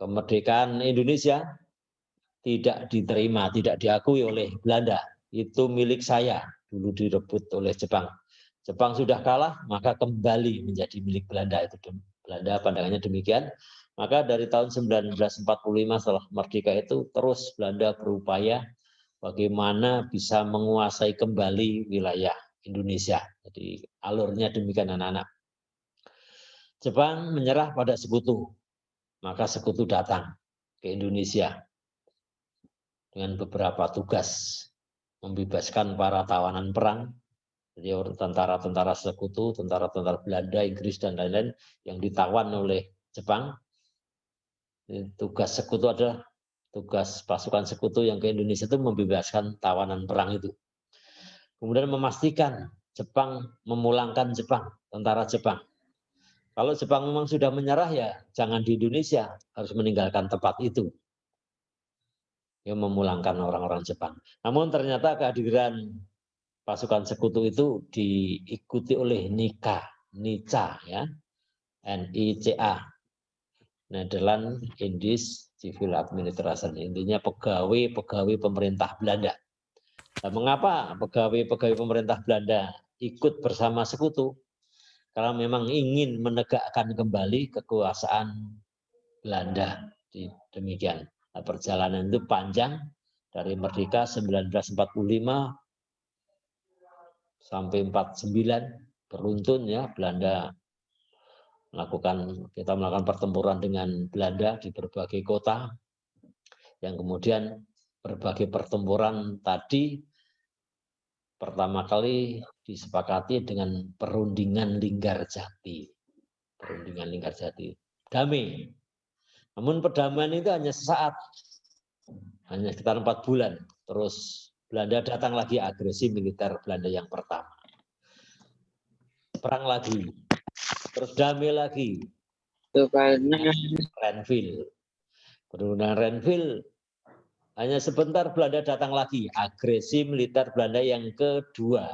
kemerdekaan Indonesia tidak diterima, tidak diakui oleh Belanda. Itu milik saya, dulu direbut oleh Jepang. Jepang sudah kalah, maka kembali menjadi milik Belanda. Itu Belanda pandangannya demikian. Maka dari tahun 1945 setelah merdeka itu terus Belanda berupaya bagaimana bisa menguasai kembali wilayah Indonesia. Jadi alurnya demikian anak-anak. Jepang menyerah pada sekutu, maka sekutu datang ke Indonesia dengan beberapa tugas, membebaskan para tawanan perang, jadi tentara-tentara sekutu, tentara-tentara Belanda, Inggris, dan lain-lain yang ditawan oleh Jepang. Tugas sekutu adalah tugas pasukan sekutu yang ke Indonesia itu membebaskan tawanan perang itu. Kemudian memastikan Jepang memulangkan tentara Jepang. Kalau Jepang memang sudah menyerah ya jangan di Indonesia, harus meninggalkan tempat itu. Yang memulangkan orang-orang Jepang. Namun ternyata kehadiran pasukan sekutu itu diikuti oleh NICA ya, NICA, Netherlands Indies Civil Administration, intinya pegawai pemerintah Belanda. Nah, mengapa pegawai pemerintah Belanda ikut bersama sekutu? Karena memang ingin menegakkan kembali kekuasaan Belanda. Demikian. Nah, perjalanan itu panjang dari merdeka 1945 sampai 49 beruntun ya, kita melakukan pertempuran dengan Belanda di berbagai kota, yang kemudian berbagai pertempuran tadi pertama kali disepakati dengan perundingan Linggarjati. Damai. Namun perdamaian itu hanya sesaat, hanya sekitar 4 bulan. Terus Belanda datang lagi, agresi militer Belanda yang pertama. Perang lagi, terus damai lagi. Renville. Perundingan Renville hanya sebentar, Belanda datang lagi, agresi militer Belanda yang kedua.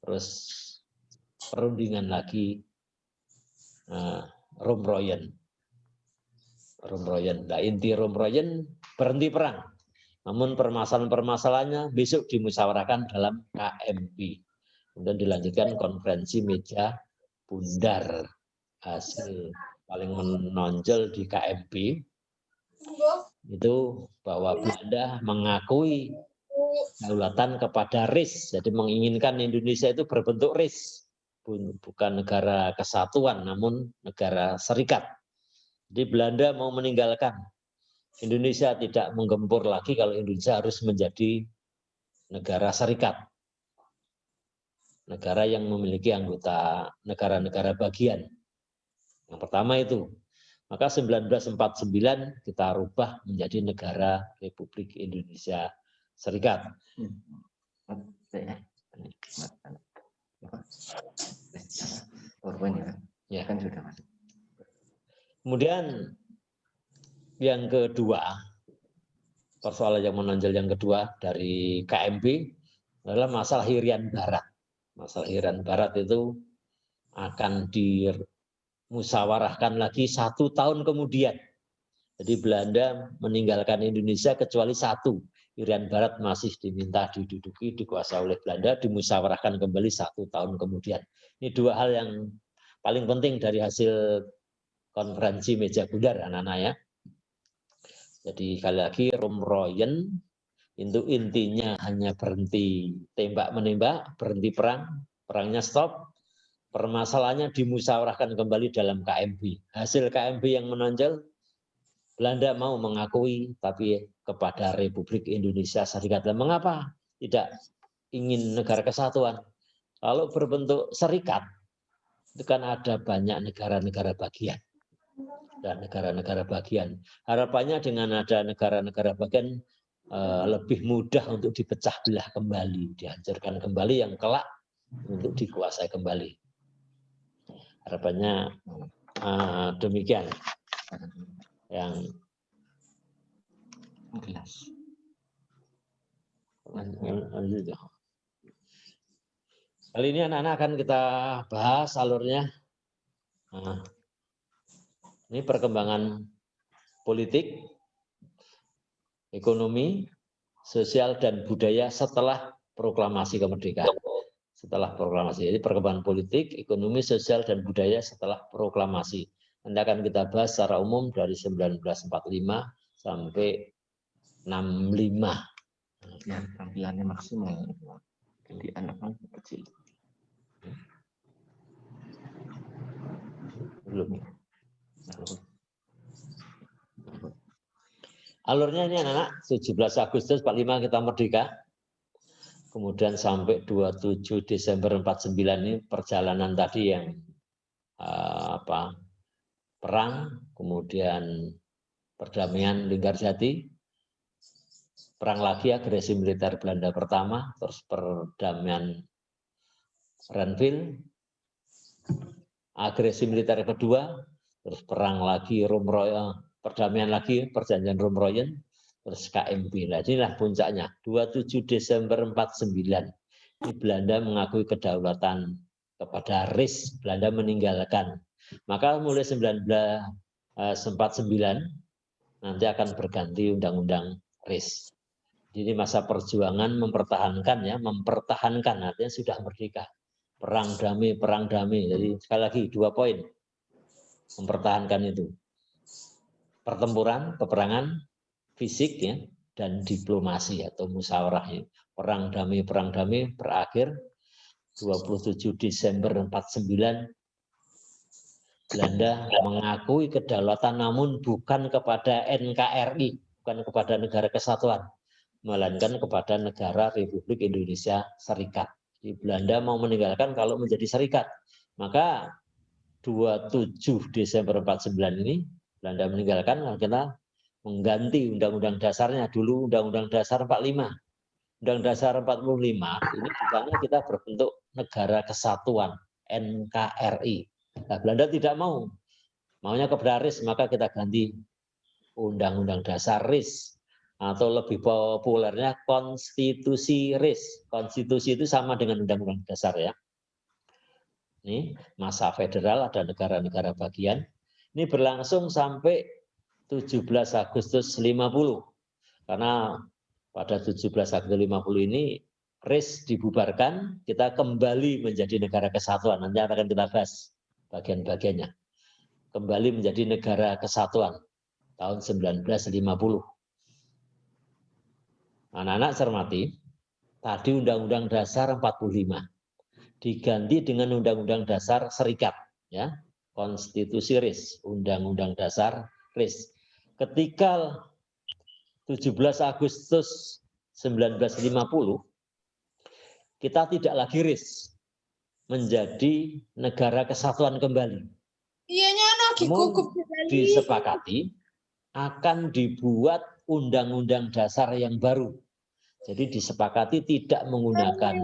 Terus perundingan lagi, Romroyen. Nah, inti Romroyen berhenti perang. Namun permasalahan-permasalahannya besok dimusyawarahkan dalam KMP. Kemudian dilanjutkan konferensi meja bundar. Hasil paling menonjol di KMP itu bahwa Belanda mengakui kedaulatan kepada RIS. Jadi menginginkan Indonesia itu berbentuk RIS. Bukan negara kesatuan, namun negara serikat. Jadi Belanda mau meninggalkan Indonesia, tidak menggempur lagi kalau Indonesia harus menjadi negara serikat. Negara yang memiliki anggota negara-negara bagian. Yang pertama itu. Maka 1949 kita rubah menjadi negara Republik Indonesia Serikat. Ya. Kemudian yang kedua, persoalan yang menonjol yang kedua dari KMP adalah masalah Irian Barat. Masalah Irian Barat itu akan dimusyawarahkan lagi 1 tahun kemudian. Jadi Belanda meninggalkan Indonesia kecuali 1. Irian Barat masih diminta diduduki, dikuasai oleh Belanda, dimusyawarahkan kembali 1 tahun kemudian. Ini 2 hal yang paling penting dari hasil konferensi meja bundar, anak-anak ya. Jadi sekali lagi Romroyen itu intinya hanya berhenti tembak-menembak, berhenti perang, perangnya stop, permasalahannya dimusyawarahkan kembali dalam KMP. Hasil KMP yang menonjol, Belanda mau mengakui tapi kepada Republik Indonesia Serikat. Dan mengapa tidak ingin negara kesatuan? Kalau berbentuk serikat, itu kan ada banyak negara-negara bagian. Dan negara-negara bagian. Harapannya dengan ada negara-negara bagian lebih mudah untuk dipecah belah kembali, dihancurkan kembali, yang kelak untuk dikuasai kembali. Harapannya demikian. Yang kali ini anak-anak akan kita bahas alurnya. Ini perkembangan politik, ekonomi, sosial, dan budaya setelah proklamasi kemerdekaan. Setelah proklamasi. Jadi perkembangan politik, ekonomi, sosial, dan budaya setelah proklamasi. Nanti akan kita bahas secara umum dari 1945 sampai 65. Ya, tampilannya maksimal. Jadi anak-anak kecil. Belum. Alurnya ini anak-anak, 17 Agustus 45 kita merdeka. Kemudian sampai 27 Desember 49 ini perjalanan tadi yang perang, kemudian perdamaian Linggarjati, perang lagi agresi militer Belanda pertama, terus perdamaian Renville, agresi militer kedua, terus perang lagi perdamaian lagi perjanjian Romroyen, terus KMP. Nah, inilah puncaknya 27 Desember 49. Ini Belanda mengakui kedaulatan kepada RIS, Belanda meninggalkan. Maka mulai 1949 nanti akan berganti undang-undang RIS. Jadi masa perjuangan mempertahankan artinya sudah merdeka. Perang damai. Jadi sekali lagi 2 poin. Mempertahankan itu. Pertempuran, peperangan, fisik ya, dan diplomasi atau musyawarah. Perang damai berakhir 27 Desember 49. Belanda mengakui kedaulatan namun bukan kepada NKRI, bukan kepada negara kesatuan, melainkan kepada negara Republik Indonesia Serikat. Di Belanda mau meninggalkan kalau menjadi serikat. Maka 27 Desember 49 ini Belanda meninggalkan karena mengganti undang-undang dasarnya. Dulu undang-undang dasar 45. Undang dasar 45 ini misalnya kita berbentuk negara kesatuan NKRI. Nah, Belanda tidak mau. Maunya kepada RIS, maka kita ganti undang-undang dasar RIS. Atau lebih populernya konstitusi RIS. Konstitusi itu sama dengan undang-undang dasar ya. Ini masa federal, ada negara-negara bagian. Ini berlangsung sampai 17 Agustus 50. Karena pada 17 Agustus 50 ini RIS dibubarkan, kita kembali menjadi negara kesatuan. Nanti akan kita bahas bagian-bagiannya. Kembali menjadi negara kesatuan tahun 1950. Anak-anak cermati, tadi Undang-Undang Dasar 45 diganti dengan Undang-Undang Dasar Serikat, ya, Konstitusi RIS, Undang-Undang Dasar RIS. Ketika 17 Agustus 1950, kita tidak lagi RIS, menjadi negara kesatuan kembali. Namun disepakati akan dibuat undang-undang dasar yang baru. Jadi disepakati tidak menggunakan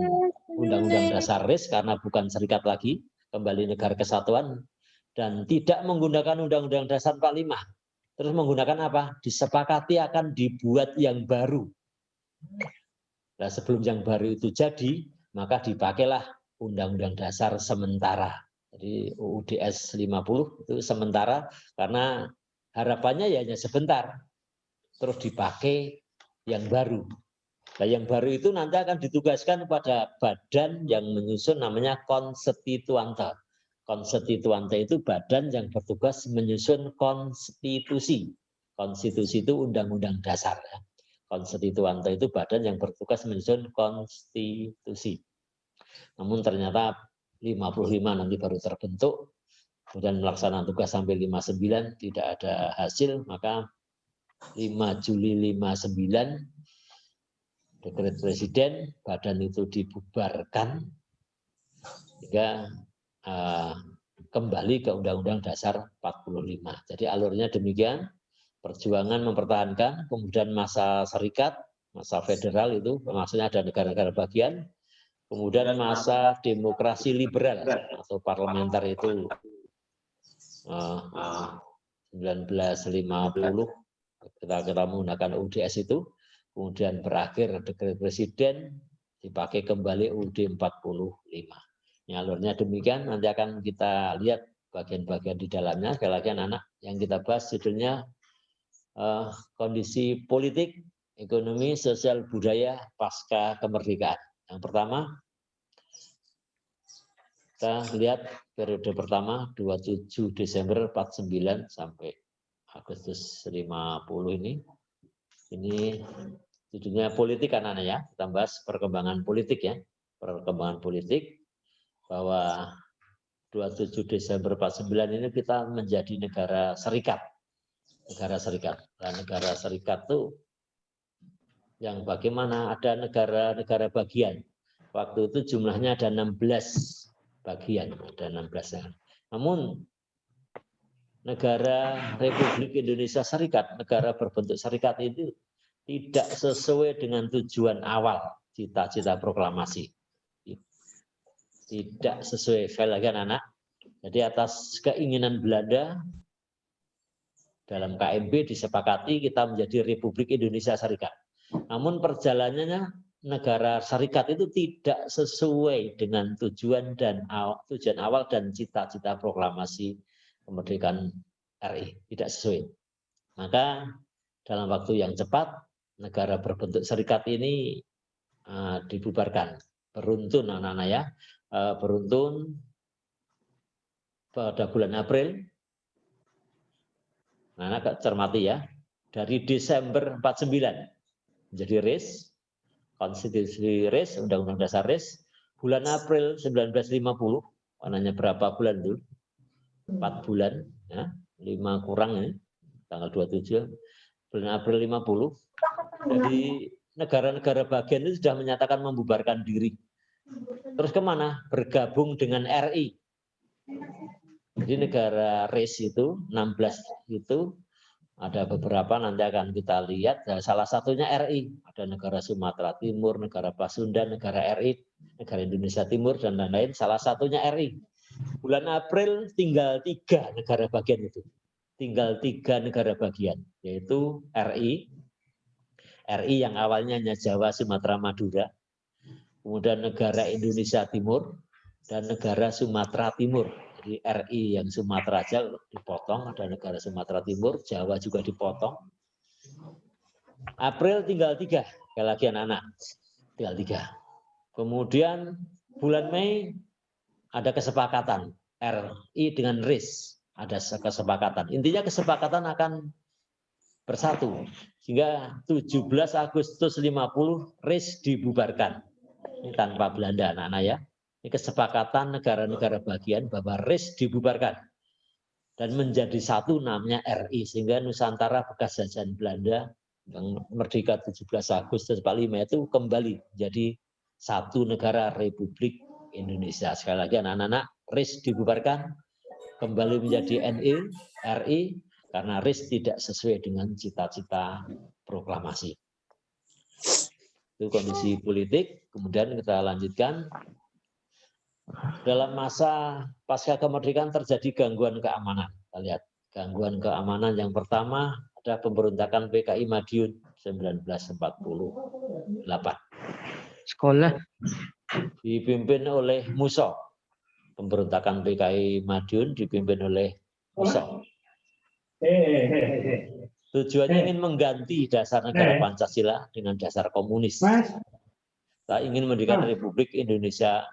undang-undang dasar RIS karena bukan serikat lagi, kembali negara kesatuan, dan tidak menggunakan undang-undang dasar 45. Terus menggunakan apa? Disepakati akan dibuat yang baru. Nah, sebelum yang baru itu jadi, maka dipakailah undang-undang dasar sementara. Jadi UUDS 50 itu sementara karena harapannya ya hanya sebentar. Terus dipakai yang baru. Nah, yang baru itu nanti akan ditugaskan pada badan yang menyusun namanya konstituante. Konstituante itu badan yang bertugas menyusun konstitusi. Konstitusi itu undang-undang dasar. Konstituante itu badan yang bertugas menyusun konstitusi. Namun ternyata 55 nanti baru terbentuk, kemudian melaksanakan tugas sampai 59 tidak ada hasil, maka 5 Juli 59 dekret presiden, badan itu dibubarkan sehingga kembali ke Undang-Undang Dasar 45. Jadi alurnya demikian, perjuangan mempertahankan, kemudian masa serikat, masa federal itu maksudnya ada negara-negara bagian, kemudian masa demokrasi liberal atau parlementer itu 1950 kita menggunakan UUDS itu, kemudian berakhir dekret presiden, dipakai kembali UUD 45. Ini alurnya demikian, nanti akan kita lihat bagian-bagian di dalamnya. Sekali lagi anak-anak, yang kita bahas judulnya kondisi politik, ekonomi, sosial, budaya pasca kemerdekaan. Yang pertama, kita lihat periode pertama 27 Desember 49 sampai Agustus 50 ini. Ini judulnya politik anak-anak ya. Kita bahas perkembangan politik ya. Perkembangan politik bahwa 27 Desember 49 ini kita menjadi negara serikat. Negara serikat. Nah, negara serikat itu yang bagaimana ada negara-negara bagian. Waktu itu jumlahnya ada 16 bagian, ada 16. Namun negara Republik Indonesia Serikat, negara berbentuk serikat itu tidak sesuai dengan tujuan awal cita-cita proklamasi. Tidak sesuai, sekali lagi anak-anak. Jadi atas keinginan Belanda dalam KMB disepakati kita menjadi Republik Indonesia Serikat. Namun perjalanannya negara serikat itu tidak sesuai dengan tujuan awal dan cita-cita proklamasi kemerdekaan RI, tidak sesuai. Maka dalam waktu yang cepat negara berbentuk serikat ini dibubarkan. Beruntun anak-anak ya, beruntun pada bulan April. Anak-anak cermati ya, dari Desember 49 menjadi RIS, konstitusi RIS, Undang-Undang Dasar RIS, bulan April 1950, warnanya berapa bulan itu? 4 bulan, ya, 5 kurang ya, tanggal 27, bulan April 50. Jadi negara-negara bagian itu sudah menyatakan membubarkan diri. Terus kemana? Bergabung dengan RI. Jadi negara RIS itu, 16 itu, ada beberapa nanti akan kita lihat. Salah satunya RI. Ada negara Sumatera Timur, negara Pasundan, negara RI, negara Indonesia Timur, dan lain-lain. Salah satunya RI. Bulan April tinggal 3 negara bagian itu. Tinggal 3 negara bagian, yaitu RI. RI yang awalnya hanya Jawa, Sumatera, Madura. Kemudian negara Indonesia Timur dan negara Sumatera Timur. Jadi RI yang Sumatera aja dipotong, ada negara Sumatera Timur, Jawa juga dipotong. April tinggal 3, sekali lagi anak-anak, tinggal 3. Kemudian bulan Mei ada kesepakatan RI dengan RIS, ada kesepakatan. Intinya kesepakatan akan bersatu. Sehingga 17 Agustus 50 RIS dibubarkan. Ini tanpa Belanda anak-anak ya. Ini kesepakatan negara-negara bagian bahwa RIS dibubarkan dan menjadi satu namanya RI, sehingga Nusantara bekas jajahan Belanda yang merdeka 17 Agustus 45 itu kembali jadi satu negara Republik Indonesia. Sekali lagi anak-anak, RIS dibubarkan kembali menjadi NI, RI, karena RIS tidak sesuai dengan cita-cita proklamasi. Itu kondisi politik. Kemudian kita lanjutkan. Dalam masa pasca kemerdekaan terjadi gangguan keamanan. Kita lihat gangguan keamanan yang pertama ada pemberontakan PKI Madiun 1948. Sekolah Dipimpin oleh Muso. Pemberontakan PKI Madiun dipimpin oleh Muso. Tujuannya ingin mengganti dasar negara Pancasila dengan dasar komunis. Kita ingin mendirikan Republik Indonesia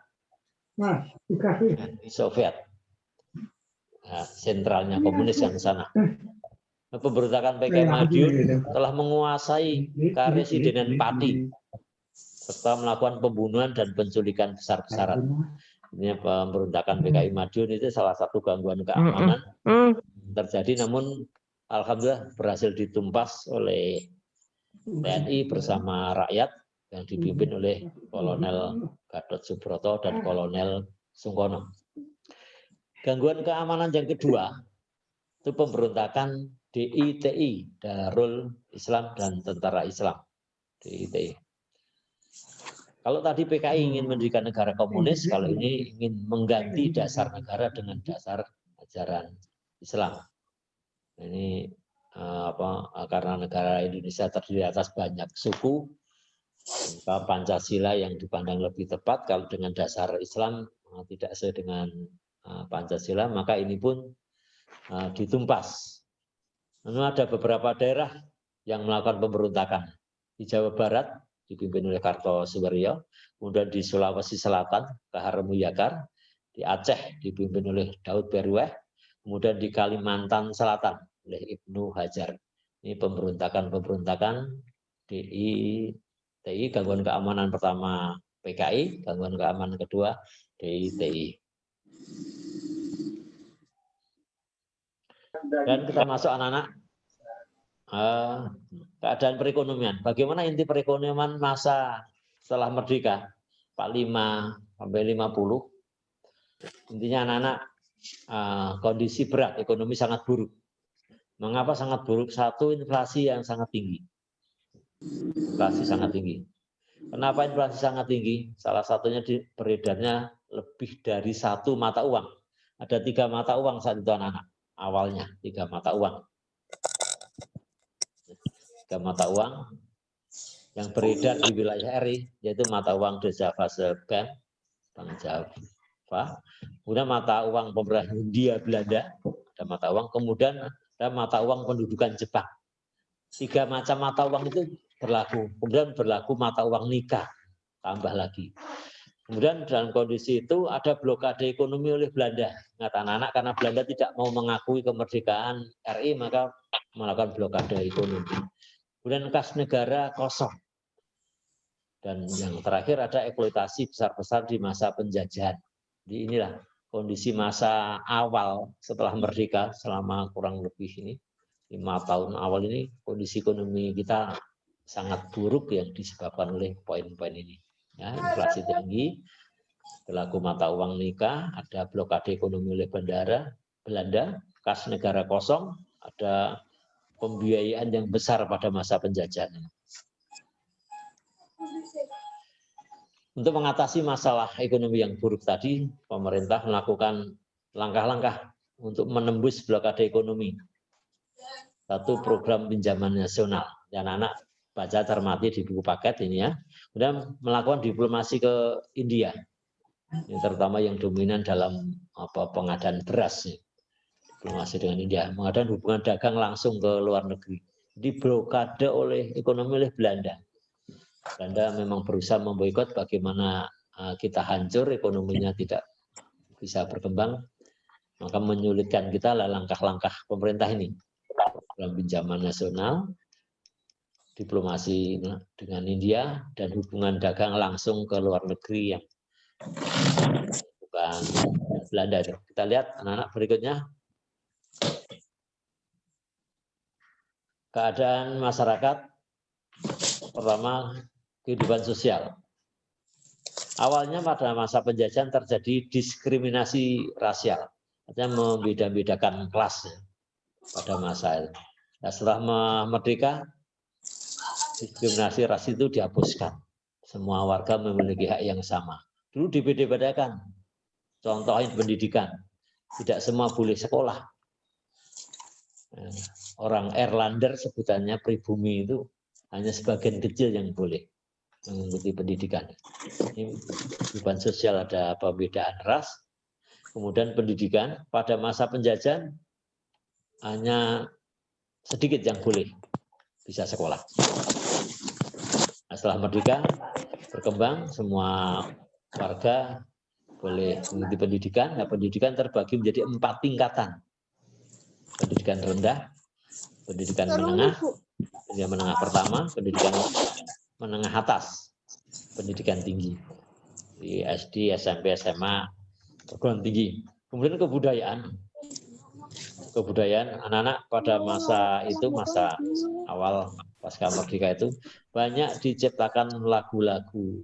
Soviet. Nah, sentralnya komunis yang sana. Pemberontakan PKI Madiun telah menguasai Karesidenan Pati serta melakukan pembunuhan dan penculikan besar-besaran. Ini pemberontakan PKI Madiun itu salah satu gangguan keamanan terjadi, namun alhamdulillah berhasil ditumpas oleh TNI bersama rakyat yang dipimpin oleh Kolonel Gatot Subroto dan Kolonel Sungkono. Gangguan keamanan yang kedua itu pemberontakan DITI, Darul Islam dan Tentara Islam. DITI. Kalau tadi PKI ingin mendirikan negara komunis, kalau ini ingin mengganti dasar negara dengan dasar ajaran Islam. Ini karena negara Indonesia terdiri atas banyak suku, maka Pancasila yang dipandang lebih tepat. Kalau dengan dasar Islam tidak sesuai dengan Pancasila, maka ini pun ditumpas. Lalu ada beberapa daerah yang melakukan pemberontakan. Di Jawa Barat dipimpin oleh Kartosuwiryo, kemudian di Sulawesi Selatan Kahar Muyakar, di Aceh dipimpin oleh Daud Berweh, kemudian di Kalimantan Selatan oleh Ibnu Hajar. Ini pemberontakan DI, TI, gangguan keamanan pertama PKI, gangguan keamanan kedua DI. Dan kita masuk anak-anak keadaan perekonomian. Bagaimana inti perekonomian masa setelah merdeka? 45 sampai 50. Intinya anak-anak kondisi berat, ekonomi sangat buruk. Mengapa sangat buruk? Satu, inflasi yang sangat tinggi. Inflasi sangat tinggi. Kenapa inflasi sangat tinggi? Salah satunya beredarnya lebih dari satu mata uang. Ada 3 mata uang saat itu anak-anak. Awalnya 3 mata uang. 3 mata uang yang beredar di wilayah RI, yaitu mata uang De Javase Bank, Bank Java, kemudian mata uang pemerintah Hindia Belanda, ada mata uang, kemudian ada mata uang pendudukan Jepang. 3 macam mata uang itu berlaku. Kemudian berlaku mata uang nikah, tambah lagi. Kemudian dalam kondisi itu ada blokade ekonomi oleh Belanda. Ingat anak-anak, karena Belanda tidak mau mengakui kemerdekaan RI, maka melakukan blokade ekonomi. Kemudian kas negara kosong. Dan yang terakhir ada eksploitasi besar-besar di masa penjajahan. Jadi inilah kondisi masa awal setelah merdeka selama kurang lebih ini 5 tahun awal ini, kondisi ekonomi kita sangat buruk yang disebabkan oleh poin-poin ini. Ya, inflasi tinggi, berlaku mata uang nikah, ada blokade ekonomi oleh Belanda, kas negara kosong, ada pembiayaan yang besar pada masa penjajahan. Untuk mengatasi masalah ekonomi yang buruk tadi, pemerintah melakukan langkah-langkah untuk menembus blokade ekonomi. Satu, program pinjaman nasional. Anak-anak baca cermati di buku paket ini ya. Kemudian melakukan diplomasi ke India, yang terutama yang dominan dalam pengadaan beras. Diplomasi dengan India, mengadakan hubungan dagang langsung ke luar negeri. Diblokade oleh ekonomi oleh Belanda. Belanda memang berusaha memboikot, bagaimana kita hancur, ekonominya tidak bisa berkembang, maka menyulitkan kita langkah-langkah pemerintah ini. Program pinjaman nasional, diplomasi dengan India, dan hubungan dagang langsung ke luar negeri yang bukan Belanda. Kita lihat anak-anak berikutnya. Keadaan masyarakat, pertama kehidupan sosial. Awalnya pada masa penjajahan terjadi diskriminasi rasial, artinya membeda-bedakan kelas pada masa itu. Nah, setelah merdeka, diskriminasi ras itu dihapuskan. Semua warga memiliki hak yang sama. Dulu dibeda-bedakan. Contohnya pendidikan, tidak semua boleh sekolah. Orang Erlander sebutannya pribumi itu hanya sebagian kecil yang boleh mengikuti pendidikan. Ini kehidupan sosial, ada perbedaan ras. Kemudian pendidikan pada masa penjajahan hanya sedikit yang boleh bisa sekolah. Nah, setelah merdeka berkembang, semua warga boleh mengikuti pendidikan. Nah, pendidikan terbagi menjadi 4 tingkatan. Pendidikan rendah, pendidikan menengah, pendidikan menengah pertama, pendidikan menengah atas, pendidikan tinggi. Di SD, SMP, SMA, perguruan tinggi. Kemudian kebudayaan. Kebudayaan anak-anak pada masa itu, masa awal pasca merdeka itu, banyak diciptakan lagu-lagu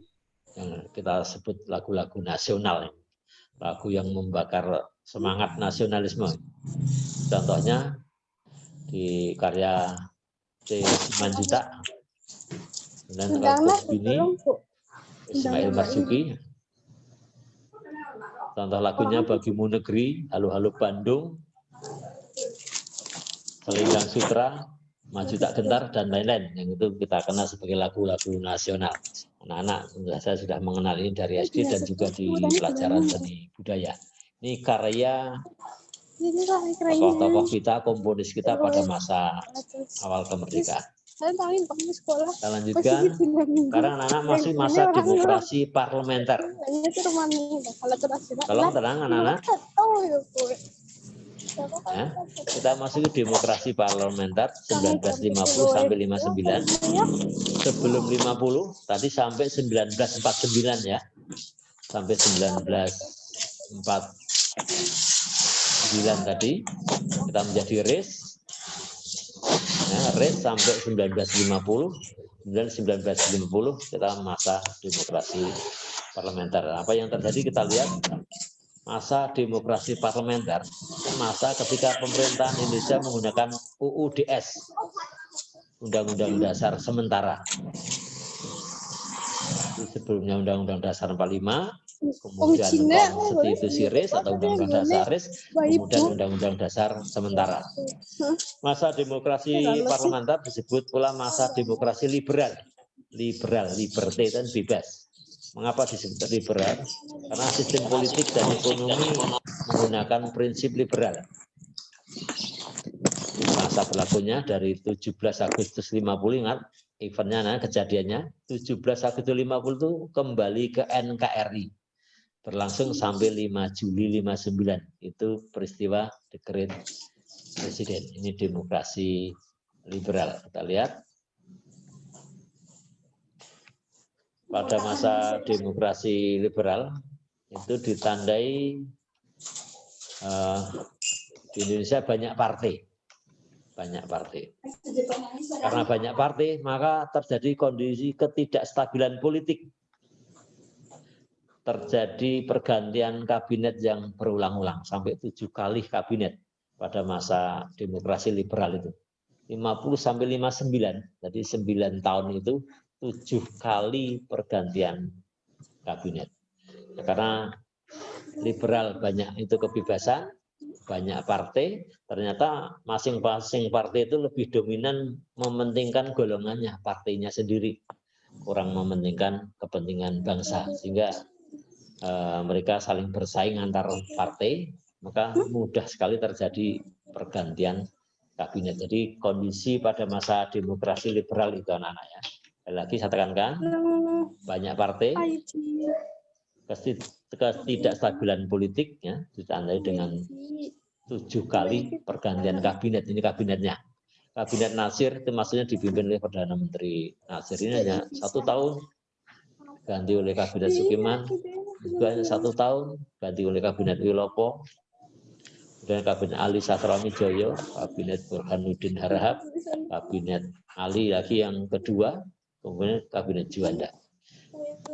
yang kita sebut lagu-lagu nasional. Lagu yang membakar semangat nasionalisme. Contohnya di karya C. Simanjuntak, dan Ratus Bini, Ismail Marzuki. Contoh lagunya Bagimu Negeri, Halo Halo Bandung, Selendang Sutra, Maju Tak Gentar, dan lain-lain. Yang itu kita kenal sebagai lagu-lagu nasional. Anak-anak saya sudah mengenal ini dari SD dan juga di pelajaran seni budaya. Ini karya Ini lah tokoh-tokoh kita, komponis kita pada masa awal kemerdekaan. Saya tahuin Pak di sekolah. Kita lanjutkan. Sekarang anak-anak masih masa demokrasi parlementer. Tolong tenang anak-anak. Ya, kita masuk ke demokrasi parlementer 1950 sampai 59. Sebelum 50 tadi sampai 1949 ya. Sampai 1949 tadi kita menjadi RIS. Ya, RIS sampai 1950. Dan 1950 kita masa demokrasi parlementer. Apa yang terjadi kita lihat. Masa demokrasi parlementer, masa ketika pemerintahan Indonesia menggunakan UUDS, Undang-Undang Dasar Sementara. Sebelumnya Undang-Undang Dasar 45, kemudian Konstitusi RIS atau Undang-Undang Dasar RIS, kemudian Undang-Undang Dasar Sementara. Masa demokrasi parlementer disebut pula masa demokrasi liberal. Liberté dan bebas. Mengapa disebut liberal? Karena sistem politik dan ekonomi menggunakan prinsip liberal. Masa berlakunya dari 17 Agustus 50, ingat eventnya, kejadiannya 17 Agustus 50 itu kembali ke NKRI. Berlangsung sampai 5 Juli 59. Itu peristiwa dekret presiden. Ini demokrasi liberal. Kita lihat. Pada masa demokrasi liberal itu ditandai di Indonesia banyak partai. Karena banyak partai, maka terjadi kondisi ketidakstabilan politik. Terjadi pergantian kabinet yang berulang-ulang sampai 7 kali kabinet pada masa demokrasi liberal itu. 50 sampai 59, jadi 9 tahun itu 7 kali pergantian kabinet. Karena liberal banyak itu kebebasan, banyak partai, ternyata masing-masing partai itu lebih dominan mementingkan golongannya, partainya sendiri, kurang mementingkan kepentingan bangsa, sehingga mereka saling bersaing antar partai, maka mudah sekali terjadi pergantian kabinet. Jadi kondisi pada masa demokrasi liberal itu anak-anak ya. Lagi saya tekankan, banyak partai, ketidakstabilan politik ya, ditandai dengan 7 kali pergantian kabinet. Ini kabinetnya. Kabinet Nasir itu maksudnya dipimpin oleh Perdana Menteri Nasir. Ini hanya 1 tahun, ganti oleh kabinet Sukiman, juga hanya 1 tahun, ganti oleh kabinet Wilopo, kemudian kabinet Ali Satrami Joyo, kabinet Burhanuddin Harahap, kabinet Ali lagi yang kedua, kemudian kabinet Juanda.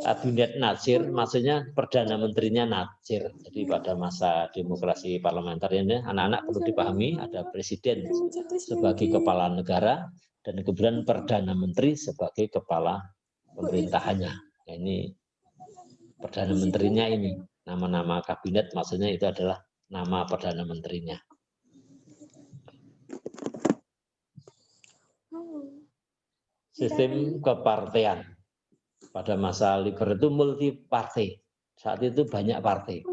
Kabinet Nasir maksudnya Perdana Menterinya Nasir. Jadi pada masa demokrasi parlementer ini anak-anak perlu dipahami, ada presiden sebagai kepala negara dan kemudian Perdana Menteri sebagai kepala pemerintahannya. Nah, ini Perdana Menterinya ini, nama-nama kabinet maksudnya itu adalah nama Perdana Menterinya. Sistem kepartean pada masa liberal itu multi partai. Saat itu banyak partai.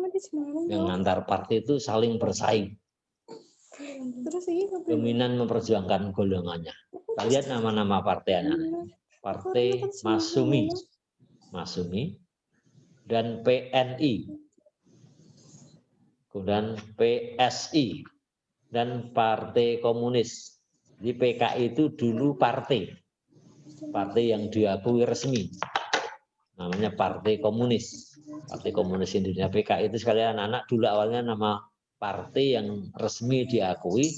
Yang antar partai itu saling bersaing. Dominan memperjuangkan golongannya. Kita lihat nama-nama partainya. Partai Masyumi, dan PNI, kemudian PSI, dan Partai Komunis. Di PKI itu dulu partai yang diakui resmi, namanya Partai Komunis. Partai Komunis Indonesia. PKI itu sekalian anak-anak dulu awalnya nama partai yang resmi diakui,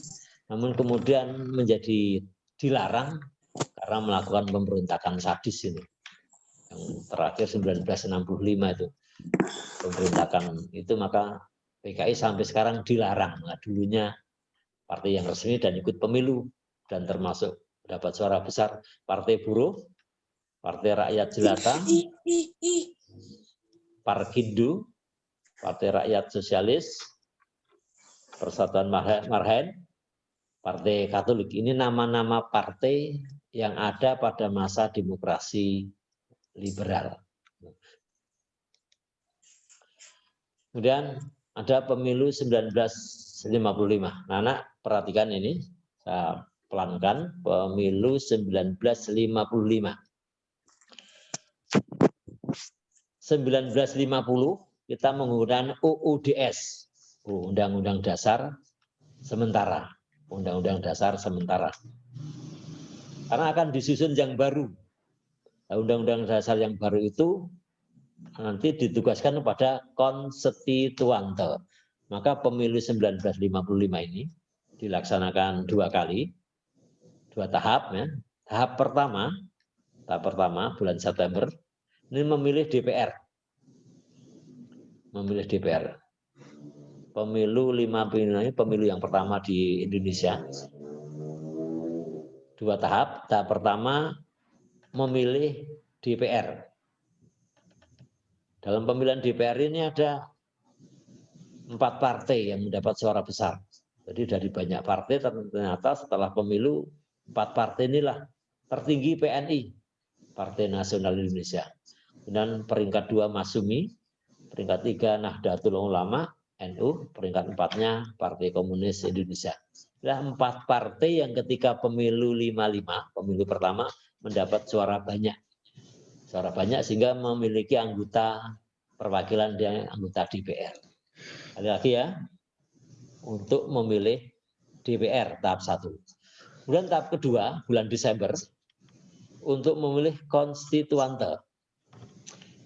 namun kemudian menjadi dilarang karena melakukan pemberontakan sadis ini. Yang terakhir 1965 itu pemberontakan itu, maka PKI sampai sekarang dilarang. Nah, dulunya partai yang resmi dan ikut pemilu dan termasuk dapat suara besar Partai Buruh, Partai Rakyat Jelata, Parkindo, Partai Rakyat Sosialis, Persatuan Marhen, Partai Katolik. Ini nama-nama partai yang ada pada masa demokrasi liberal. Kemudian ada pemilu 1955. Anak perhatikan ini, saya pelankan, pemilu 1955. 1950 kita menggunakan UUDS, Undang-Undang Dasar Sementara. Undang-Undang Dasar Sementara. Karena akan disusun yang baru. Undang-Undang Dasar yang baru itu nanti ditugaskan kepada konstituante. Maka pemilu 1955 ini dilaksanakan 2 kali, 2 tahap. Ya. Tahap pertama bulan September, ini memilih DPR. Memilih DPR. Pemilu 5 ini pemilu yang pertama di Indonesia. 2 tahap. Tahap pertama memilih DPR. Dalam pemilihan DPR ini ada 4 partai yang mendapat suara besar. Jadi dari banyak partai ternyata setelah pemilu 4 partai inilah tertinggi PNI, Partai Nasional Indonesia. Dan peringkat 2 Masyumi, peringkat 3 Nahdlatul Ulama, NU, peringkat 4-nya Partai Komunis Indonesia. Nah, 4 partai yang ketika pemilu 55, pemilu pertama mendapat suara banyak. Suara banyak sehingga memiliki anggota perwakilan dari anggota DPR. Sekali lagi ya, untuk memilih DPR tahap 1. Kemudian tahap kedua, bulan Desember, untuk memilih konstituante.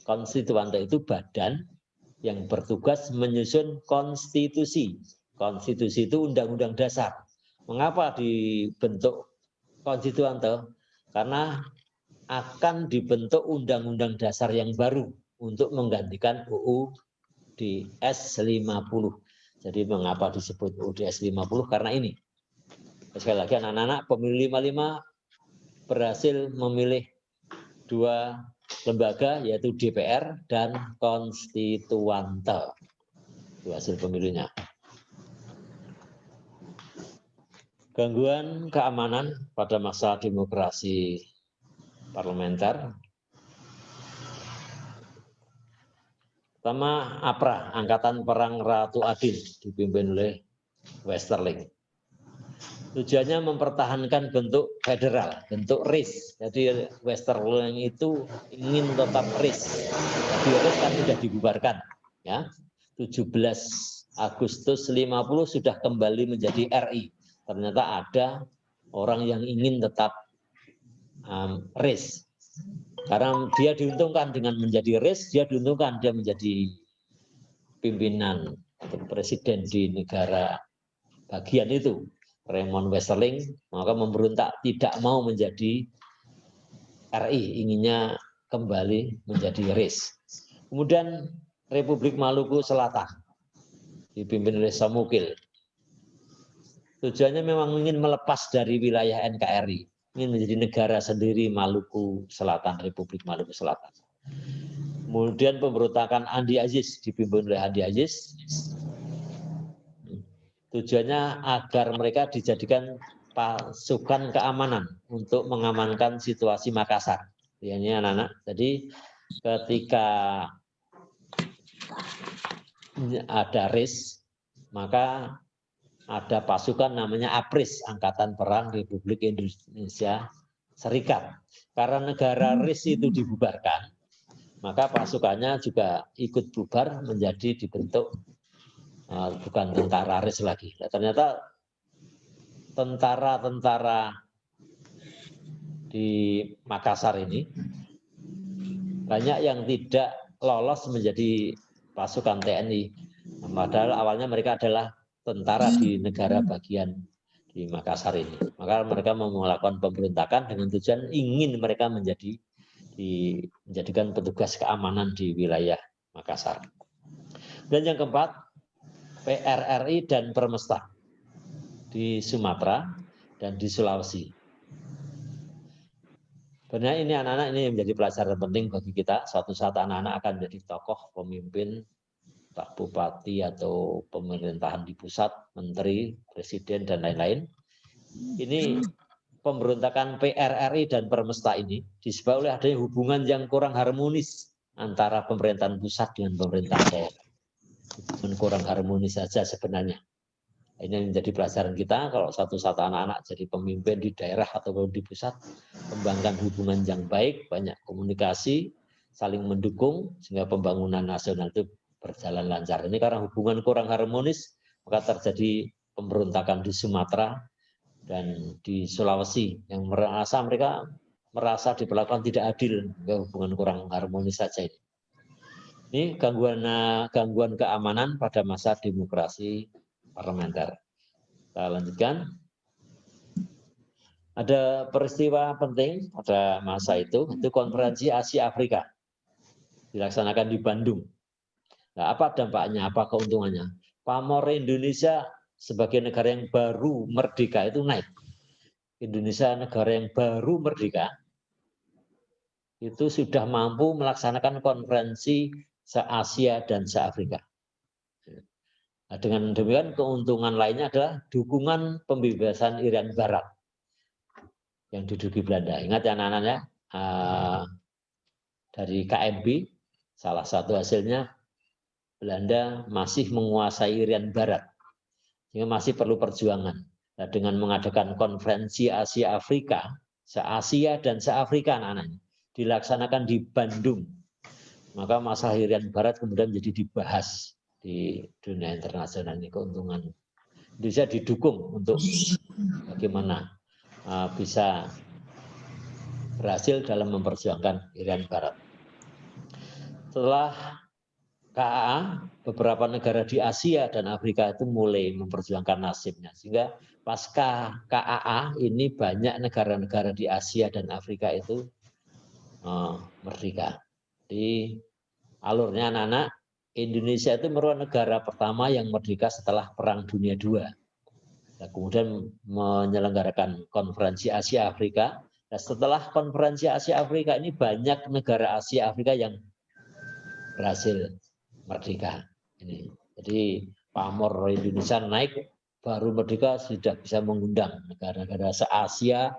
Konstituante itu badan yang bertugas menyusun konstitusi. Konstitusi itu undang-undang dasar. Mengapa dibentuk konstituante? Karena akan dibentuk undang-undang dasar yang baru untuk menggantikan UUDS 50. Jadi mengapa disebut UUDS 50? Karena ini. Sekali lagi anak-anak, pemilu 55 berhasil memilih 2 lembaga, yaitu DPR dan konstituante. Itu hasil pemilunya. Gangguan keamanan pada masa demokrasi parlementer. Pertama, APRA, Angkatan Perang Ratu Adin, dipimpin oleh Westerling. Tujuannya mempertahankan bentuk federal, bentuk RIS. Jadi Westerling itu ingin tetap RIS. Jadi RIS kan sudah dibubarkan. Ya. 17 Agustus 50 sudah kembali menjadi RI. Ternyata ada orang yang ingin tetap RIS. Karena dia diuntungkan dengan menjadi RIS, dia diuntungkan dia menjadi pimpinan atau presiden di negara bagian itu. Raymond Westerling maka memberontak, tidak mau menjadi RI, inginnya kembali menjadi RIS. Kemudian Republik Maluku Selatan dipimpin oleh Samukil. Tujuannya memang ingin melepas dari wilayah NKRI, ingin menjadi negara sendiri Maluku Selatan, Republik Maluku Selatan. Kemudian pemberontakan Andi Aziz dipimpin oleh Andi Aziz. Tujuannya agar mereka dijadikan pasukan keamanan untuk mengamankan situasi Makassar. Ini anak-anak. Jadi ketika ada RIS, maka ada pasukan namanya APRIS, Angkatan Perang Republik Indonesia Serikat. Karena negara RIS itu dibubarkan, maka pasukannya juga ikut bubar menjadi dibentuk bukan tentara RIS lagi. Nah, ternyata tentara-tentara di Makassar ini banyak yang tidak lolos menjadi pasukan TNI. Padahal awalnya mereka adalah tentara di negara bagian di Makassar ini. Maka mereka melakukan pemberontakan dengan tujuan ingin mereka dijadikan petugas keamanan di wilayah Makassar. Dan yang keempat, PRRI dan Permesta di Sumatera dan di Sulawesi. Sebenarnya ini anak-anak ini menjadi pelajaran penting bagi kita. Suatu saat anak-anak akan menjadi tokoh pemimpin, entah bupati atau pemerintahan di pusat, menteri, presiden dan lain-lain. Ini pemberontakan PRRI dan Permesta ini disebabkan oleh adanya hubungan yang kurang harmonis antara pemerintahan pusat dengan pemerintahan daerah. hubungan kurang harmonis saja sebenarnya. Ini menjadi pelajaran kita kalau satu-satu anak-anak jadi pemimpin di daerah ataupun di pusat, kembangkan hubungan yang baik, banyak komunikasi, saling mendukung sehingga pembangunan nasional itu berjalan lancar. Ini karena hubungan kurang harmonis, maka terjadi pemberontakan di Sumatera dan di Sulawesi yang mereka merasa diperlakukan tidak adil, hubungan kurang harmonis saja ini. Ini gangguan keamanan pada masa demokrasi parlementer. Kita lanjutkan. Ada peristiwa penting pada masa itu konferensi Asia Afrika dilaksanakan di Bandung. Nah, apa dampaknya, apa keuntungannya? Pamor Indonesia sebagai negara yang baru merdeka itu naik. Indonesia negara yang baru merdeka itu sudah mampu melaksanakan konferensi se-Asia dan se-Afrika. Nah, dengan demikian keuntungan lainnya adalah dukungan pembebasan Irian Barat yang diduduki Belanda. Ingat ya anak-anaknya, dari KMB salah satu hasilnya Belanda masih menguasai Irian Barat, sehingga masih perlu perjuangan. Nah, dengan mengadakan konferensi Asia Afrika, se-Asia dan se-Afrika anak-anaknya dilaksanakan di Bandung, maka masalah Irian Barat kemudian menjadi dibahas di dunia internasional. Ini keuntungan Indonesia didukung untuk bagaimana bisa berhasil dalam memperjuangkan Irian Barat. Setelah KAA, beberapa negara di Asia dan Afrika itu mulai memperjuangkan nasibnya. Sehingga pasca KAA ini banyak negara-negara di Asia dan Afrika itu merdeka. Di alurnya anak-anak, Indonesia itu merupakan negara pertama yang merdeka setelah Perang Dunia II. Nah, kemudian menyelenggarakan konferensi Asia Afrika. Nah, setelah konferensi Asia Afrika ini banyak negara Asia Afrika yang berhasil merdeka. Ini. Jadi pamor Indonesia naik, baru merdeka sudah bisa mengundang negara-negara se-Asia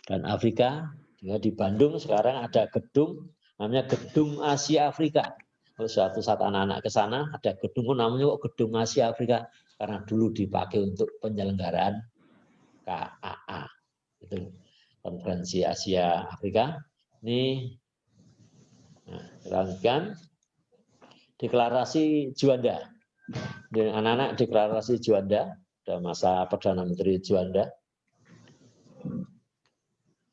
dan Afrika. Di Bandung sekarang ada gedung namanya Gedung Asia Afrika. Kalau suatu saat anak-anak ke sana ada gedung namanya Gedung Asia Afrika karena dulu dipakai untuk penyelenggaraan KAA. Itu konferensi Asia Afrika. Ini kita lanjutkan. Deklarasi Juanda. Anak-anak deklarasi Juanda pada masa Perdana Menteri Juanda.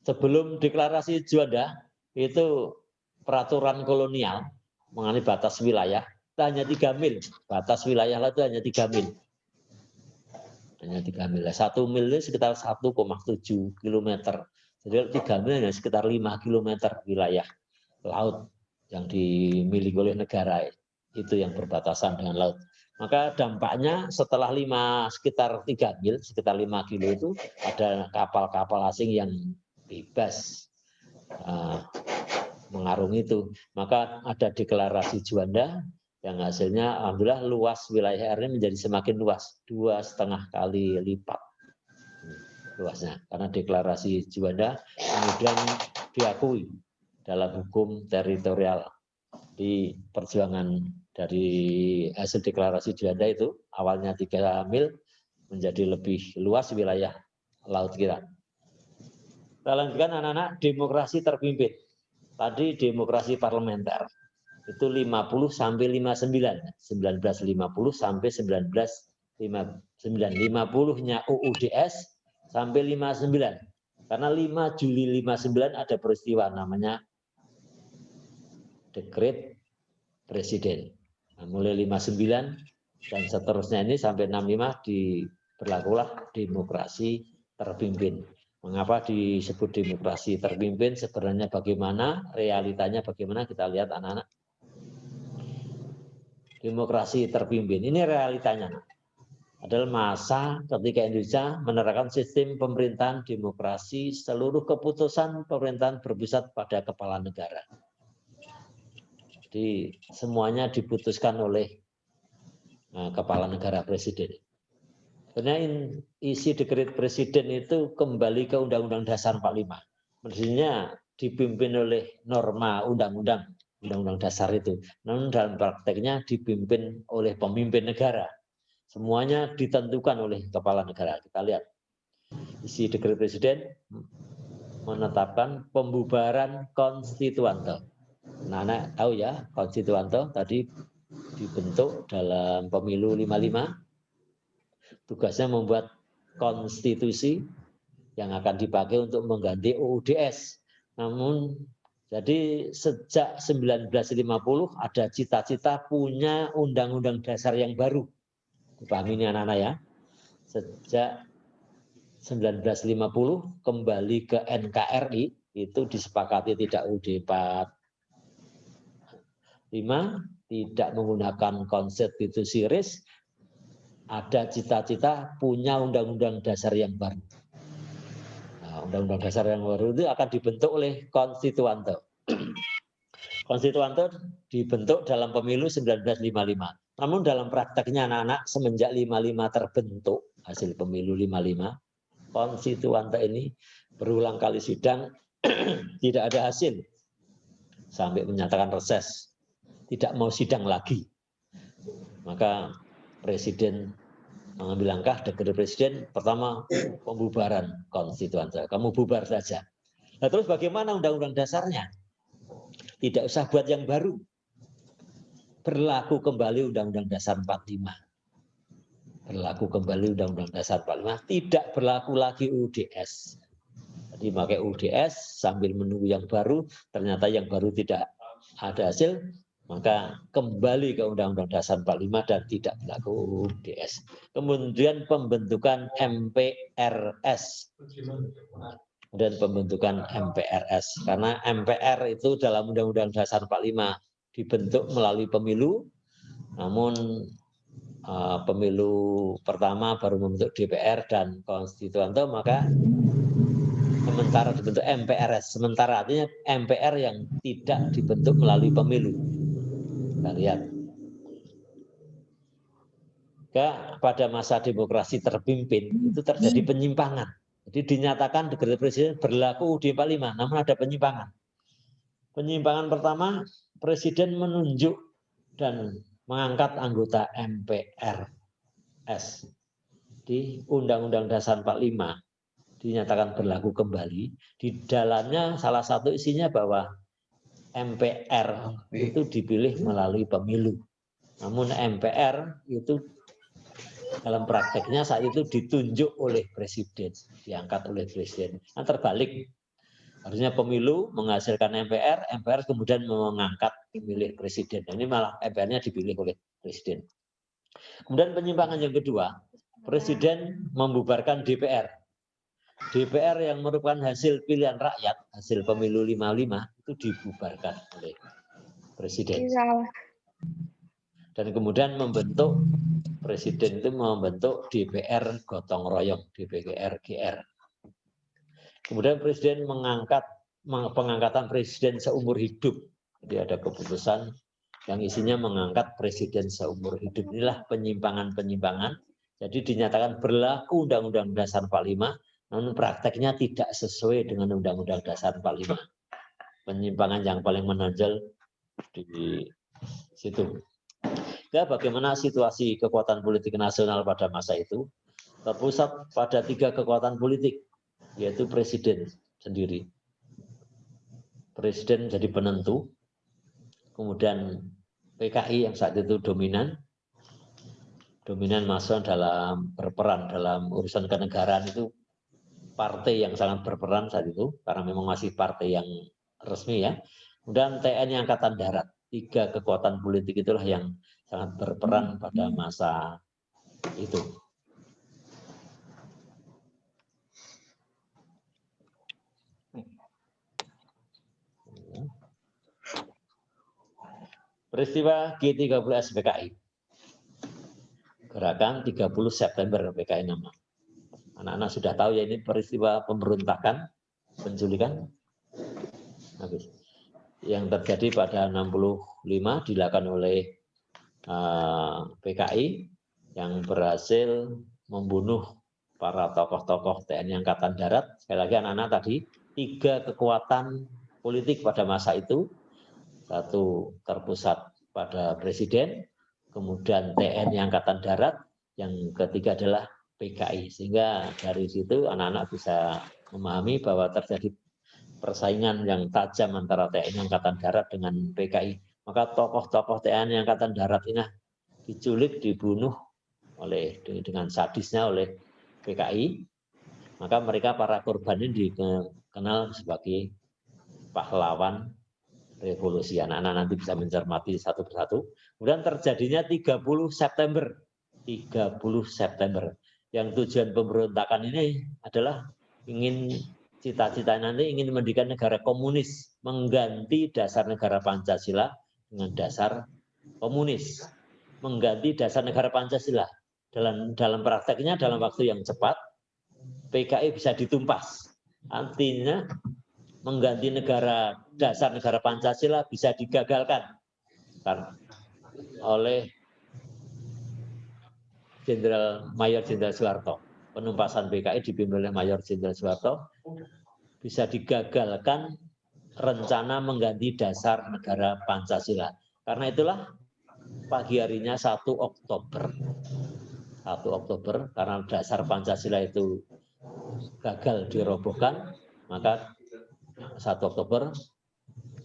Sebelum deklarasi Juanda itu peraturan kolonial mengenai batas wilayah itu hanya 3 mil. Batas wilayah itu hanya 3 mil. Hanya 3 mil. 1 mil itu sekitar 1,7 km. Jadi 3 mil hanya sekitar 5 km wilayah laut yang dimiliki oleh negara itu yang berbatasan dengan laut. Maka dampaknya setelah sekitar 3 mil, sekitar 5 kilo itu ada kapal-kapal asing yang bebas mengarungi itu. Maka ada deklarasi Juanda yang hasilnya alhamdulillah luas wilayah ini menjadi semakin luas, 2,5 kali lipat luasnya. Karena deklarasi Juanda kemudian diakui dalam hukum teritorial. Di perjuangan dari hasil deklarasi Juanda itu awalnya 3 mil menjadi lebih luas wilayah laut kita. Kita lanjutkan anak-anak, demokrasi terpimpin. Tadi demokrasi parlementer itu 50 sampai 59, 1950 sampai 1959. 50-nya UUDS sampai 59. Karena 5 Juli 59 ada peristiwa namanya Dekret Presiden. Nah, mulai 59 dan seterusnya ini sampai 65 diberlakulah demokrasi terpimpin. Mengapa disebut demokrasi terpimpin? Sebenarnya bagaimana, realitanya bagaimana, kita lihat anak-anak. Demokrasi terpimpin, ini realitanya adalah masa ketika Indonesia menerapkan sistem pemerintahan demokrasi, seluruh keputusan pemerintahan berpusat pada kepala negara. Jadi semuanya diputuskan oleh kepala negara presiden. Sebenarnya isi dekret presiden itu kembali ke Undang-Undang Dasar 45. Maksudnya dipimpin oleh norma undang-undang Undang-Undang Dasar itu. Namun dalam prakteknya dipimpin oleh pemimpin negara. Semuanya ditentukan oleh kepala negara. Kita lihat isi dekret presiden menetapkan pembubaran konstituante. Nah, tahu ya, konstituante tadi dibentuk dalam pemilu 55. Tugasnya membuat konstitusi yang akan dipakai untuk mengganti UUDS. Namun jadi sejak 1950 ada cita-cita punya undang-undang dasar yang baru. Dipahami ini anak-anak ya. Sejak 1950 kembali ke NKRI itu disepakati tidak UUD 45, tidak menggunakan konstitusi RIS, ada cita-cita punya undang-undang dasar yang baru. Nah, undang-undang dasar yang baru itu akan dibentuk oleh konstituante. Konstituante dibentuk dalam pemilu 1955. Namun dalam prakteknya anak-anak semenjak 55 terbentuk hasil pemilu 55, konstituante ini berulang kali sidang tidak ada hasil sampai menyatakan reses, tidak mau sidang lagi. Maka presiden mengambil langkah, dekret presiden pertama pembubaran konstituante. Kamu bubar saja. Nah, terus bagaimana undang-undang dasarnya? Tidak usah buat yang baru. Berlaku kembali Undang-Undang Dasar 45. Berlaku kembali Undang-Undang Dasar 45. Tidak berlaku lagi UUDS. Jadi pakai UUDS sambil menunggu yang baru, ternyata yang baru tidak ada hasil, maka kembali ke Undang-Undang Dasar 45 dan tidak berlaku UUDS. Kemudian pembentukan MPRS. Dan pembentukan MPRS. Karena MPR itu dalam Undang-Undang Dasar 45 dibentuk melalui pemilu, namun pemilu pertama baru membentuk DPR dan konstituante, maka sementara dibentuk MPRS. Sementara artinya MPR yang tidak dibentuk melalui pemilu. Kita lihat. Pada masa demokrasi terpimpin itu terjadi penyimpangan. Jadi dinyatakan dekret presiden berlaku UUD 45, namun ada penyimpangan. Penyimpangan pertama, presiden menunjuk dan mengangkat anggota MPRS di Undang-Undang Dasar 45 dinyatakan berlaku kembali. Di dalamnya salah satu isinya bahwa MPR itu dipilih melalui pemilu. Namun MPR itu dalam prakteknya saat itu ditunjuk oleh presiden, diangkat oleh presiden. Nah, terbalik. Harusnya pemilu menghasilkan MPR, MPR kemudian mengangkat memilih presiden. Ini malah MPR-nya dipilih oleh presiden. Kemudian penyimpangan yang kedua, presiden membubarkan DPR. DPR yang merupakan hasil pilihan rakyat, hasil pemilu 55 itu dibubarkan oleh presiden. Dan kemudian membentuk, presiden itu membentuk DPR gotong royong, DPR GR. Kemudian presiden mengangkat pengangkatan presiden seumur hidup. Jadi ada keputusan yang isinya mengangkat presiden seumur hidup. Inilah penyimpangan-penyimpangan. Jadi dinyatakan berlaku Undang-Undang Dasar 45, namun prakteknya tidak sesuai dengan Undang-Undang Dasar 45. Penyimpangan yang paling menonjol di situ. Ya, bagaimana situasi kekuatan politik nasional pada masa itu? Terpusat pada 3 kekuatan politik, yaitu presiden sendiri. Presiden jadi penentu, kemudian PKI yang saat itu dominan masuk dalam berperan dalam urusan kenegaraan, itu partai yang sangat berperan saat itu, karena memang masih partai yang resmi ya. Kemudian TNI Angkatan Darat, 3 kekuatan politik itulah yang sangat berperan pada masa itu. Peristiwa G30S PKI. Gerakan 30 September PKI nama. Anak-anak sudah tahu ya, ini peristiwa pemberontakan, penculikan. Habis. Yang terjadi pada 65 dilakukan oleh PKI yang berhasil membunuh para tokoh-tokoh TNI Angkatan Darat. Sekali lagi anak-anak tadi, 3 kekuatan politik pada masa itu satu terpusat pada Presiden, kemudian TNI Angkatan Darat, yang ketiga adalah PKI. Sehingga dari situ anak-anak bisa memahami bahwa terjadi persaingan yang tajam antara TNI Angkatan Darat dengan PKI. Maka tokoh-tokoh TNI Angkatan Darat ini diculik, dibunuh dengan sadisnya oleh PKI. Maka mereka para korban ini dikenal sebagai pahlawan revolusi. Anak-anak nanti bisa mencermati satu persatu. Kemudian terjadinya 30 September. 30 September. Yang tujuan pemberontakan ini adalah cita-cita nanti ingin mendirikan negara komunis, mengganti dasar negara Pancasila dengan dasar komunis, mengganti dasar negara Pancasila. Dalam prakteknya dalam waktu yang cepat, PKI bisa ditumpas. Artinya mengganti dasar negara Pancasila bisa digagalkan oleh Mayor Jenderal Soeharto. Penumpasan PKI dipimpin oleh Mayor Jenderal Soeharto bisa digagalkan rencana mengganti dasar negara Pancasila. Karena itulah pagi harinya 1 Oktober. 1 Oktober karena dasar Pancasila itu gagal dirobohkan, maka 1 Oktober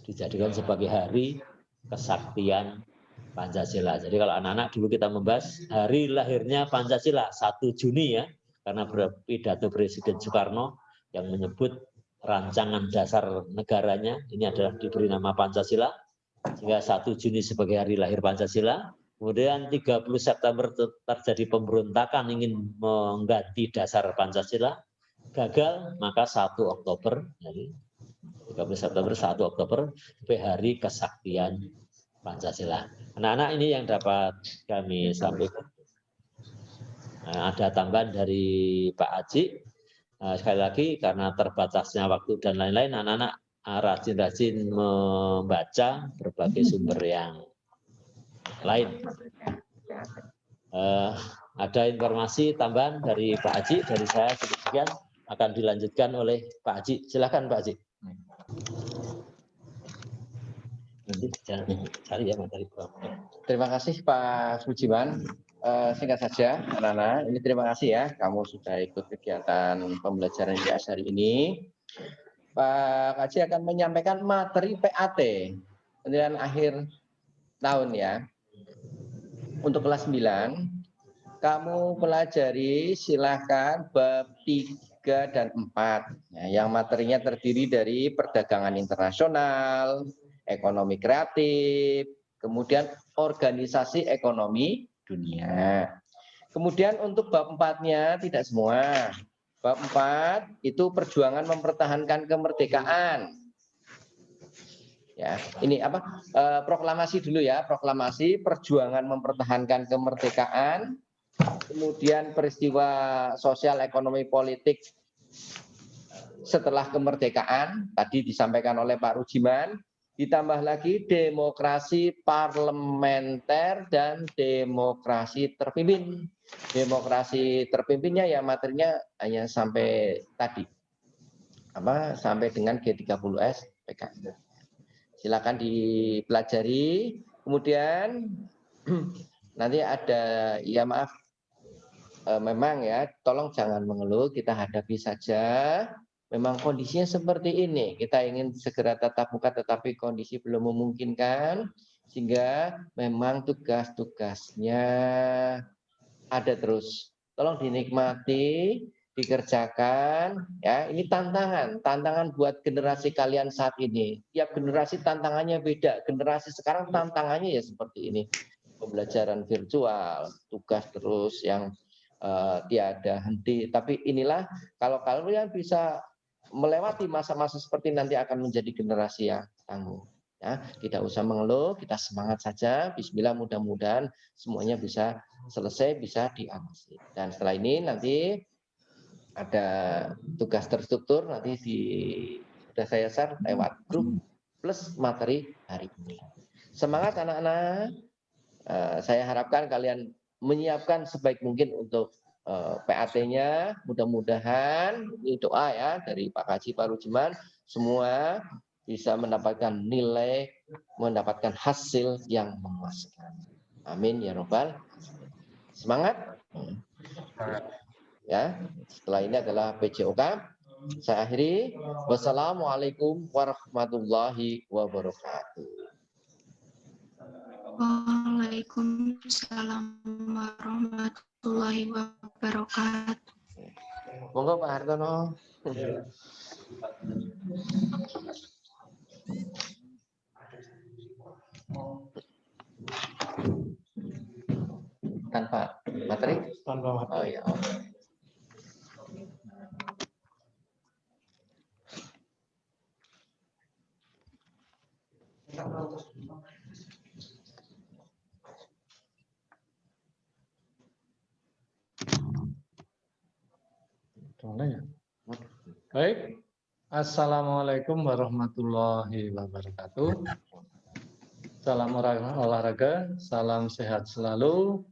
dijadikan sebagai hari kesaktian Pancasila. Jadi kalau anak-anak dulu kita membahas hari lahirnya Pancasila 1 Juni ya, karena pidato Presiden Soekarno yang menyebut rancangan dasar negaranya ini adalah diberi nama Pancasila, sehingga 1 Juni sebagai hari lahir Pancasila. Kemudian 30 September terjadi pemberontakan ingin mengganti dasar Pancasila, gagal, maka 1 Oktober, jadi 30 September 1 Oktober sampai hari kesaktian Pancasila. Anak-anak ini yang dapat kami sampaikan. Ada tambahan dari Pak Haji. Sekali lagi karena terbatasnya waktu dan lain-lain, anak-anak rajin-rajin membaca berbagai sumber yang lain. Ada informasi tambahan dari Pak Haji, dari saya sekian akan dilanjutkan oleh Pak Haji. Silakan Pak Haji. Terima kasih Pak Sujiwan. Singkat saja, anak-anak, ini terima kasih ya, kamu sudah ikut kegiatan pembelajaran di hari ini. Pak Haji akan menyampaikan materi PAT, penilaian akhir tahun ya. Untuk kelas 9, kamu pelajari silahkan bab 3 dan 4. Nah, yang materinya terdiri dari perdagangan internasional, ekonomi kreatif, kemudian organisasi ekonomi dunia. Kemudian untuk bab 4-nya tidak semua. Bab 4 itu perjuangan mempertahankan kemerdekaan. Ya, ini apa? Proklamasi dulu ya, proklamasi perjuangan mempertahankan kemerdekaan. Kemudian peristiwa sosial ekonomi politik setelah kemerdekaan tadi disampaikan oleh Pak Rujiman, ditambah lagi demokrasi parlementer dan demokrasi terpimpin. Demokrasi terpimpinnya ya materinya hanya sampai tadi. Sampai dengan G30S PKI. Silakan dipelajari. Kemudian nanti ada, ya maaf, memang ya, tolong jangan mengeluh, kita hadapi saja. Memang kondisinya seperti ini. Kita ingin segera tatap muka, tetapi kondisi belum memungkinkan, sehingga memang tugas-tugasnya ada terus. Tolong dinikmati, dikerjakan ya. Ini tantangan buat generasi kalian saat ini. Tiap generasi tantangannya beda. Generasi sekarang tantangannya ya seperti ini, pembelajaran virtual, tugas terus yang tiada henti. Tapi inilah kalau kalian bisa melewati masa-masa seperti nanti akan menjadi generasi yang tangguh ya. Tidak usah mengeluh, kita semangat saja. Bismillah, mudah-mudahan semuanya bisa selesai, bisa diawasi. Dan setelah ini nanti ada tugas terstruktur, nanti sudah saya share lewat grup plus materi hari ini. Semangat anak-anak. Saya harapkan kalian menyiapkan sebaik mungkin untuk PAT-nya. Mudah-mudahan ini doa ya dari Pak Haji, Pak Rujiman, semua bisa mendapatkan nilai, mendapatkan hasil yang memuaskan. Amin ya robbal. Semangat. Ya, setelah ini adalah PJOK. Saya akhiri. Wassalamualaikum warahmatullahi wabarakatuh. Waalaikumsalam warahmatullahi wabarakatuh. Monggo Pak Hartono. Tanpa materi? Tanpa materi. Oh ya. Baik. Assalamualaikum warahmatullahi wabarakatuh. Salam olahraga, salam sehat selalu.